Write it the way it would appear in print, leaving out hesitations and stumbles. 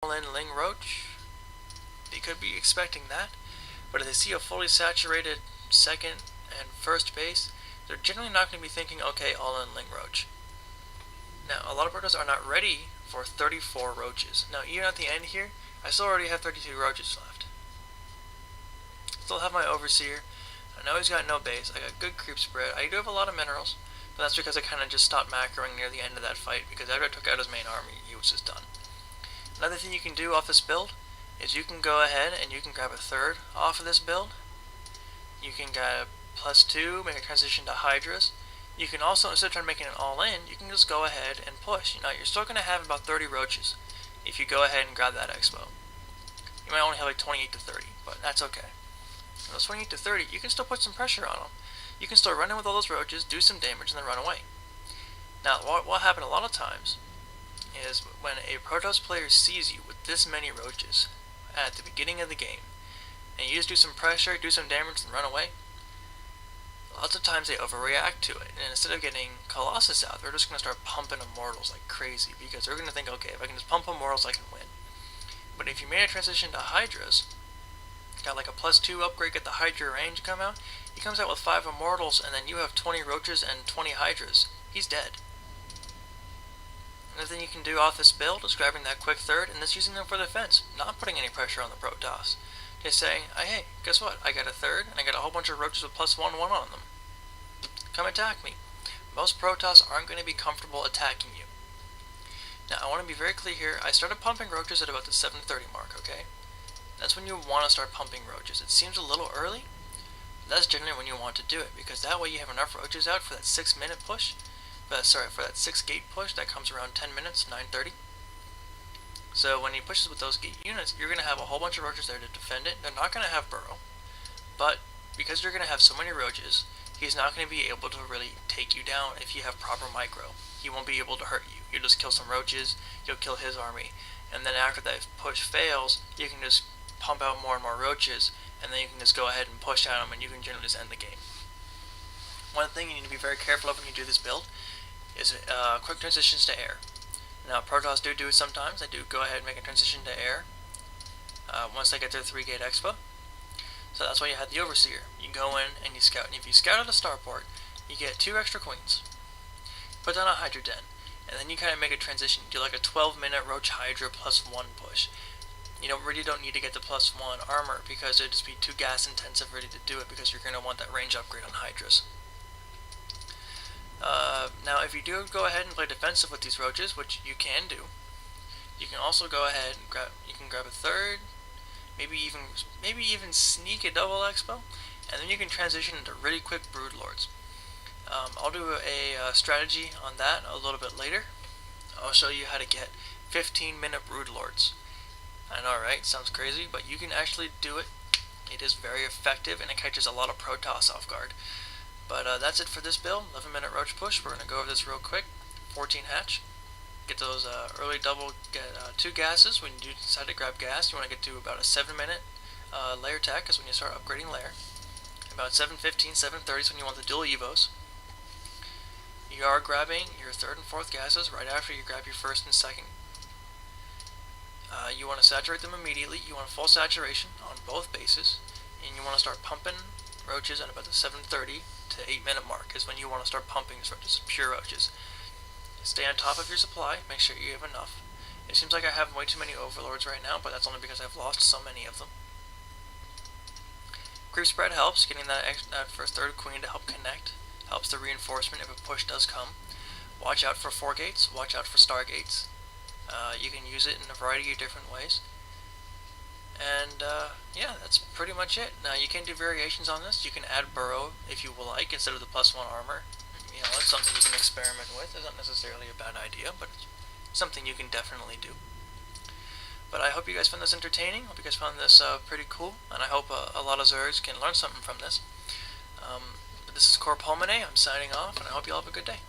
all-in Ling Roach, they could be expecting that. But if they see a fully saturated second and first base, they're generally not going to be thinking, okay, all-in Ling Roach. Now, a lot of Protoss are not ready for 34 roaches. Now, even at the end here, I still already have 32 roaches left. Still have my Overseer. I know he's got no base. I got good creep spread. I do have a lot of minerals, but that's because I kind of just stopped macroing near the end of that fight, because after I took out his main army, he was just done. Another thing you can do off this build is you can go ahead and you can grab a third off of this build. You can get +2, make a transition to Hydras. You can also, instead of trying to make it an all-in, you can just go ahead and push. You know, you're still going to have about 30 roaches if you go ahead and grab that expo. You might only have like 28 to 30, but that's okay. And those 28 to 30, you can still put some pressure on them. You can still run in with all those roaches, do some damage, and then run away. Now, what happened a lot of times is when a Protoss player sees you with this many roaches at the beginning of the game, and you just do some pressure, do some damage, and run away, lots of times they overreact to it, and instead of getting Colossus out, they're just going to start pumping Immortals like crazy, because they're going to think, okay, if I can just pump Immortals, I can win. But if you made a transition to Hydras, got like a +2 upgrade, get the Hydra range come out, he comes out with 5 Immortals, and then you have 20 Roaches and 20 Hydras. He's dead. Another thing you can do off this build is grabbing that quick third and just using them for defense, not putting any pressure on the Protoss. Just saying, hey, guess what? I got a third, and I got a whole bunch of roaches with +1/1 on them. Come attack me. Most Protoss aren't going to be comfortable attacking you. Now, I want to be very clear here. I started pumping roaches at about the 7:30 mark, okay? That's when you want to start pumping roaches. It seems a little early, but that's generally when you want to do it, because that way you have enough roaches out for that 6-minute push. For that 6-gate push that comes around 10 minutes, 9:30. So when he pushes with those gate units, you're going to have a whole bunch of roaches there to defend it. They're not going to have burrow, but because you're going to have so many roaches, he's not going to be able to really take you down if you have proper micro. He won't be able to hurt you. You'll just kill some roaches, you'll kill his army, and then after that push fails, you can just pump out more and more roaches, and then you can just go ahead and push at them, and you can generally just end the game. One thing you need to be very careful of when you do this build is quick transitions to air. Now, Protoss do it sometimes. They do go ahead and make a transition to air once they get their 3-gate expo. So that's why you had the Overseer. You go in and you scout, and if you scout at a starport, you get 2 extra queens. Put down a Hydra Den, and then you kind of make a transition. Do like a 12-minute Roach Hydra +1 push. You really don't need to get the +1 armor, because it'd just be too gas intensive ready to do it, because you're going to want that range upgrade on Hydras. Now, if you do go ahead and play defensive with these roaches, which you can do, you can also go ahead and grab a third, maybe even sneak a double expo, and then you can transition into really quick brood lords. I'll do a strategy on that a little bit later. I'll show you how to get 15-minute brood lords. I know, right? Sounds crazy, but you can actually do it. It is very effective, and it catches a lot of Protoss off guard. But that's it for this build. 11-minute roach push. We're going to go over this real quick. 14 hatch. Get those early double, get 2 gases. When you decide to grab gas, you want to get to about a 7-minute layer tech, is when you start upgrading layer. About 7:15, 7:30 is when you want the dual evos. You are grabbing your 3rd and 4th gases right after you grab your 1st and 2nd. You want to saturate them immediately. You want full saturation on both bases, and you want to start pumping roaches at about the 7:30 to 8-minute mark is when you want to start pumping these roaches, pure roaches. Stay on top of your supply, make sure you have enough. It seems like I have way too many overlords right now, but that's only because I've lost so many of them. Creep spread helps, getting that first 3rd queen to help connect. Helps the reinforcement if a push does come. Watch out for 4 gates, watch out for star gates. You can use it in a variety of different ways. And yeah, that's pretty much it. Now you can do variations on this. You can add burrow if you will like instead of the +1 armor. It's something you can experiment with. It's not necessarily a bad idea, but it's something you can definitely do. But I hope you guys found this entertaining. Hope you guys found this pretty cool, and I hope a lot of Zergs can learn something from this. But this is Corp Homine. I'm signing off, and I hope you all have a good day.